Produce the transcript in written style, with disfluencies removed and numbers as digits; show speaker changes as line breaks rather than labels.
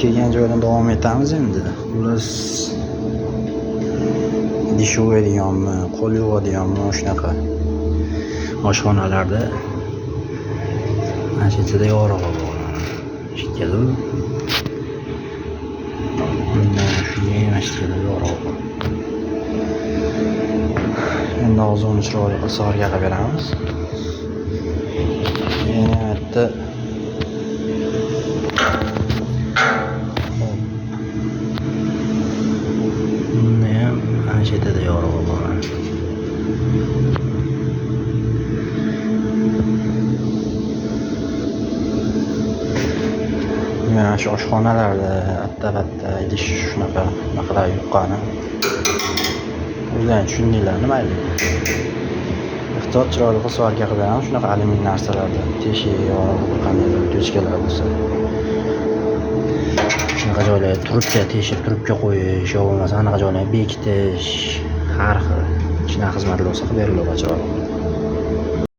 kelgan joydan davom etamiz endi. Xullas idish yuvadiganmi, qo'l yuvadiganmi shunaqa oshxonalarda anchada yorug'i bor. Shikelu. Shunga anchada yorug'i bor. Endi og'zini chiroyli qilsa orqaga beramiz. Yana bitta anchada yorug'i bor. Mana shu oshxonalarda atta-batta idish shunaqa yuqqani. O'zlaring tushundinglarmi mayli? Ehtiyot chiroyli qilsa orqaga qilib beramiz. Shunaqa alyumin narsalarda teshik, yorug'i qandaydir to'chkalar bo'lsa. Shunaqa joylarga trubka teshib, trubka qo'yish, yo bo'lmasa anaqa joylarga bekitish, har xil shunaqa xizmatlar bo'lsa qilib beriladi chiroyli.